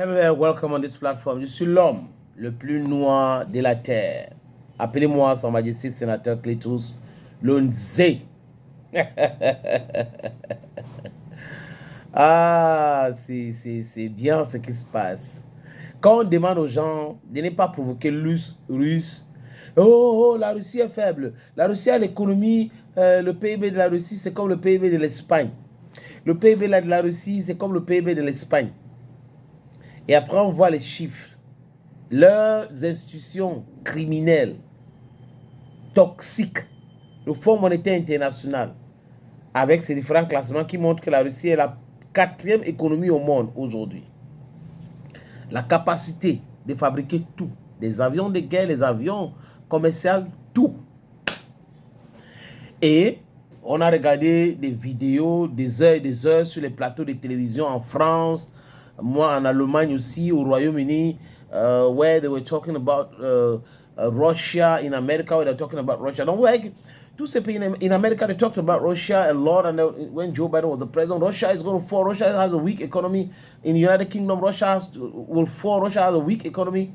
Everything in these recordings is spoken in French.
Hello and welcome on this platform. Je suis l'homme le plus noir de la terre. Appelez-moi Sa Majesté Sénateur Cletus Lonzé. Ah, c'est bien ce qui se passe. Quand on demande aux gens de ne pas provoquer russe, oh, la Russie est faible. La Russie a l'économie, le PIB de la Russie, c'est comme le PIB de l'Espagne. Le PIB de la Russie, c'est comme le PIB de l'Espagne. Et après, on voit les chiffres. Leurs institutions criminelles, toxiques, le Fonds monétaire international, avec ces différents classements qui montrent que la Russie est la 4e économie au monde aujourd'hui. La capacité de fabriquer tout, des avions de guerre, les avions commerciaux, tout. Et on a regardé des vidéos des heures et des heures sur les plateaux de télévision en France, moi en Allemagne aussi, au Royaume-Uni, where they were talking about Russia, in America, where they're talking about Russia. Don't like tous ces pays in America, they talked about Russia a lot, and when Joe Biden was the president, Russia is going to fall. Russia has a weak economy. In the United Kingdom, will fall. Russia has a weak economy.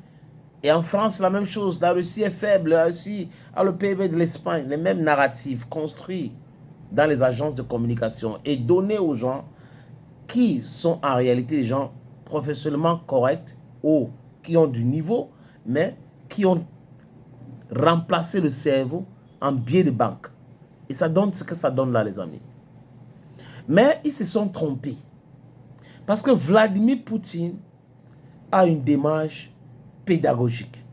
Et en France, la même chose. La Russie est faible. La Russie a le PIB de l'Espagne. Les mêmes narratifs construits dans les agences de communication et donnés aux gens qui sont en réalité des gens professionnellement corrects ou qui ont du niveau, mais qui ont remplacé le cerveau en billet de banque. Et ça donne ce que ça donne là, les amis. Mais ils se sont trompés. Parce que Vladimir Poutine a une démarche pédagogique,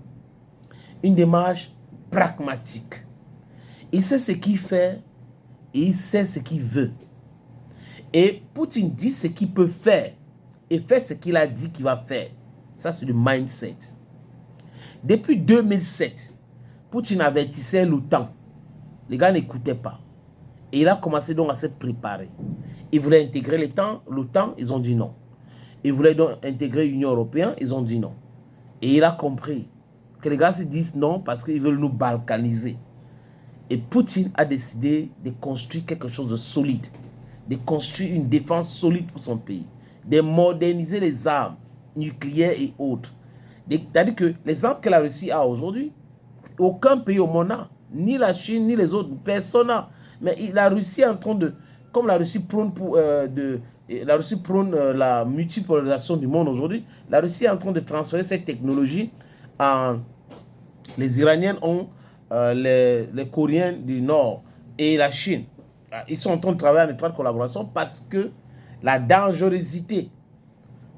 une démarche pragmatique. Il sait ce qu'il fait et il sait ce qu'il veut. Et Poutine dit ce qu'il peut faire et fait ce qu'il a dit qu'il va faire. Ça, c'est le mindset. Depuis 2007, Poutine avertissait l'OTAN. Les gars n'écoutaient pas. Et il a commencé donc à se préparer. Il voulait intégrer l'OTAN, ils ont dit non. Il voulait donc intégrer l'Union européenne, ils ont dit non. Et il a compris que les gars se disent non parce qu'ils veulent nous balkaniser. Et Poutine a décidé de construire quelque chose de solide, de construire une défense solide pour son pays, de moderniser les armes nucléaires et autres. C'est-à-dire que les armes que la Russie a aujourd'hui, aucun pays au monde n'a, ni la Chine, ni les autres, personne n'a. Mais la Russie est en train de, comme la Russie prône la multipolarisation du monde aujourd'hui, la Russie est en train de transférer cette technologie à... Les Iraniens ont les Coréens du Nord et la Chine. Ils sont en train de travailler en étroite collaboration parce que la dangerosité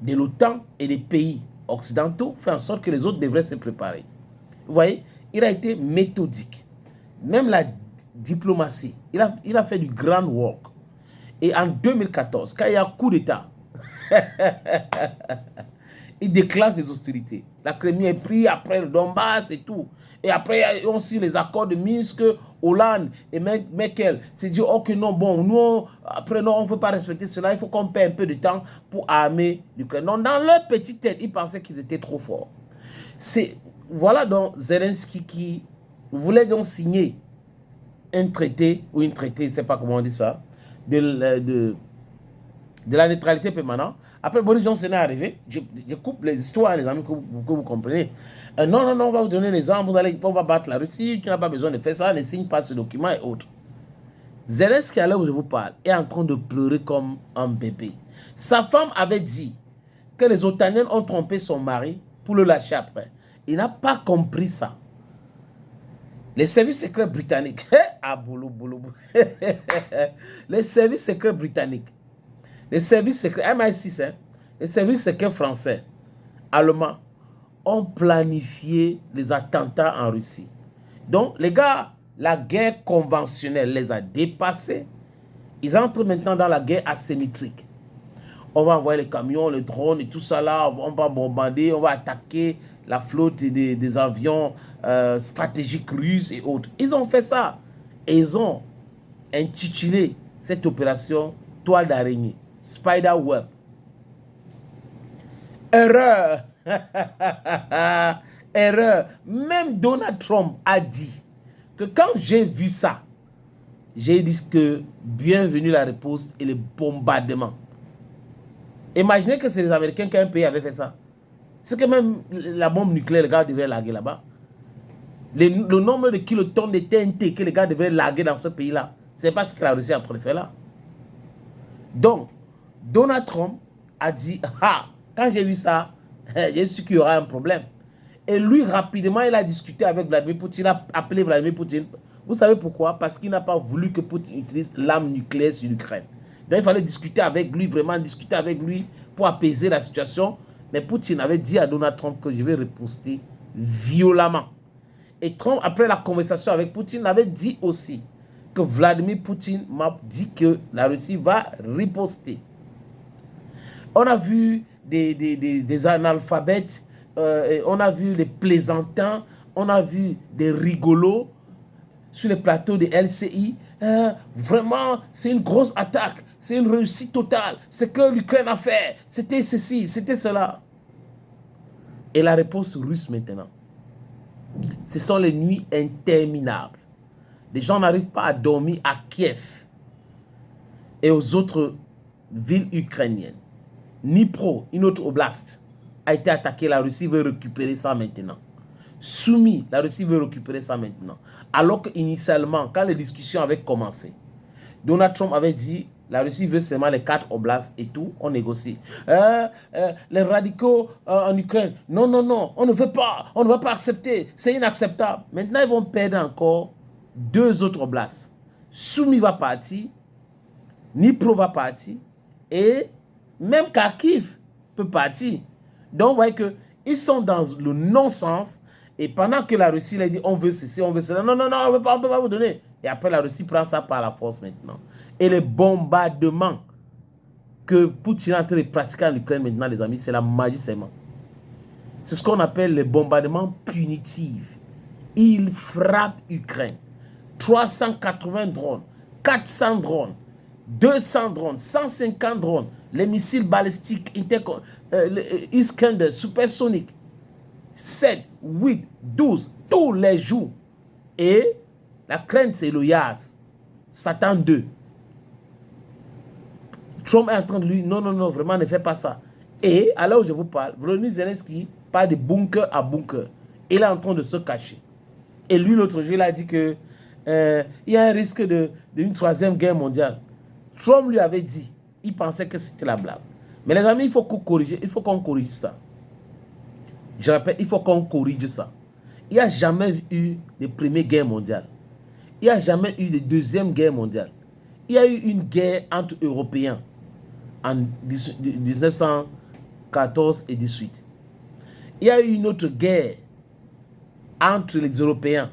de l'OTAN et des pays occidentaux fait en sorte que les autres devraient se préparer. Vous voyez, il a été méthodique. Même la diplomatie, il a fait du grand work. Et en 2014, quand il y a un coup d'État, il déclenche les hostilités. La Crimée est prise après le Donbass et tout. Et après, on signe les accords de Minsk, Hollande et Merkel. C'est dit, ok, non, bon, nous, après, non, on ne veut pas respecter cela. Il faut qu'on paie un peu de temps pour armer l'Ukraine. Donc, dans leur petite tête, ils pensaient qu'ils étaient trop forts. Voilà donc Zelensky qui voulait donc signer un traité, ou une traité, je ne sais pas comment on dit ça, de la neutralité permanente. Après, Boris Johnson est arrivé. Je coupe les histoires, les amis, que vous comprenez. Non, on va vous donner les armes, on va battre la Russie, tu n'as pas besoin de faire ça, ne signe pas ce document et autres. Zelensky, à l'heure où je vous parle, est en train de pleurer comme un bébé. Sa femme avait dit que les Otaniens ont trompé son mari pour le lâcher après. Il n'a pas compris ça. Les services secrets britanniques, les services secrets britanniques, les services secrets, MI6, les services secrets français, allemands, ont planifié les attentats en Russie. Donc, les gars, la guerre conventionnelle les a dépassés. Ils entrent maintenant dans la guerre asymétrique. On va envoyer les camions, les drones et tout ça là, on va bombarder, on va attaquer la flotte des avions stratégiques russes et autres. Ils ont fait ça. Et ils ont intitulé cette opération Toile d'araignée, Spider Web. Erreur. Erreur. Même Donald Trump a dit que quand j'ai vu ça, j'ai dit que bienvenue la riposte et le bombardement. Imaginez que c'est les Américains qu'un pays avait fait ça. C'est que même la bombe nucléaire, les gars devraient larguer là-bas. Le nombre de kilotonnes de TNT que les gars devraient larguer dans ce pays-là, c'est pas ce que la Russie est en train de faire là. Donc, Donald Trump a dit, ah, quand j'ai vu ça, j'ai su qu'il y aura un problème. Et lui, rapidement, il a discuté avec Vladimir Poutine, il a appelé Vladimir Poutine. Vous savez pourquoi? Parce qu'il n'a pas voulu que Poutine utilise l'arme nucléaire sur l'Ukraine. Donc, il fallait discuter avec lui, vraiment discuter avec lui pour apaiser la situation. Mais Poutine avait dit à Donald Trump que je vais riposter violemment. Et Trump, après la conversation avec Poutine, avait dit aussi que Vladimir Poutine m'a dit que la Russie va riposter. On a vu des analphabètes, on a vu les plaisantins, on a vu des rigolos sur les plateaux de LCI. Vraiment, c'est une grosse attaque, c'est une réussite totale. Ce que l'Ukraine a fait, c'était ceci, c'était cela. Et la réponse russe maintenant, ce sont les nuits interminables. Les gens n'arrivent pas à dormir à Kiev et aux autres villes ukrainiennes. Dnipro, une autre oblast, a été attaquée. La Russie veut récupérer ça maintenant. Soumis, la Russie veut récupérer ça maintenant. Alors qu'initialement, quand les discussions avaient commencé, Donald Trump avait dit, la Russie veut seulement les 4 oblasts et tout, on négocie. Les radicaux en Ukraine, non, non, non, on ne veut pas accepter, c'est inacceptable. Maintenant, ils vont perdre encore 2 autres oblasts. Soumis va partir, Dnipro va partir, et même Kharkiv peut partir. Donc, vous voyez qu'ils sont dans le non-sens, et pendant que la Russie leur dit, on veut ceci, on veut cela, non, non, non, on ne peut pas vous donner. Et après, la Russie prend ça par la force maintenant. Et les bombardements que Poutine est en train de pratiquer en Ukraine maintenant, les amis, c'est la magie seulement. C'est ce qu'on appelle les bombardements punitifs. Il frappe l'Ukraine. 380 drones, 400 drones, 200 drones, 150 drones, les missiles balistiques, Iskander, supersoniques, 7, 8, 12, tous les jours. Et la crainte, c'est le Yaz, Satan 2. Trump est en train de lui, non, non, non, vraiment, ne fais pas ça. Et, à l'heure où je vous parle, Volodymyr Zelensky parle de bunker à bunker. Il est en train de se cacher. Et lui, l'autre jour, il a dit que il y a un risque d'une 3e guerre mondiale. Trump lui avait dit, il pensait que c'était la blague. Mais les amis, il faut qu'on corrige ça. Je répète, il faut qu'on corrige ça. Il n'y a jamais eu de première guerre mondiale. Il n'y a jamais eu de 2e guerre mondiale. Il y a eu une guerre entre Européens en 1914 et 18. Il y a eu une autre guerre entre les Européens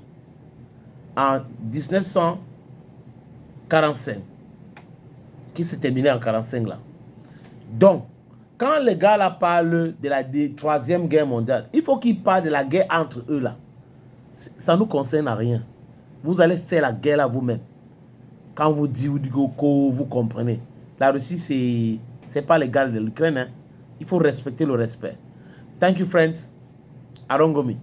en 1945 qui s'est terminée en 1945 là. Donc, quand les gars là parlent de la 3e guerre mondiale, il faut qu'ils parlent de la guerre entre eux là. Ça ne nous concerne à rien. Vous allez faire la guerre là vous-même. Quand vous dites, vous comprenez. La Russie, c'est pas l'égal de l'Ukraine. Hein. Il faut respecter le respect. Thank you, friends. Arongomi.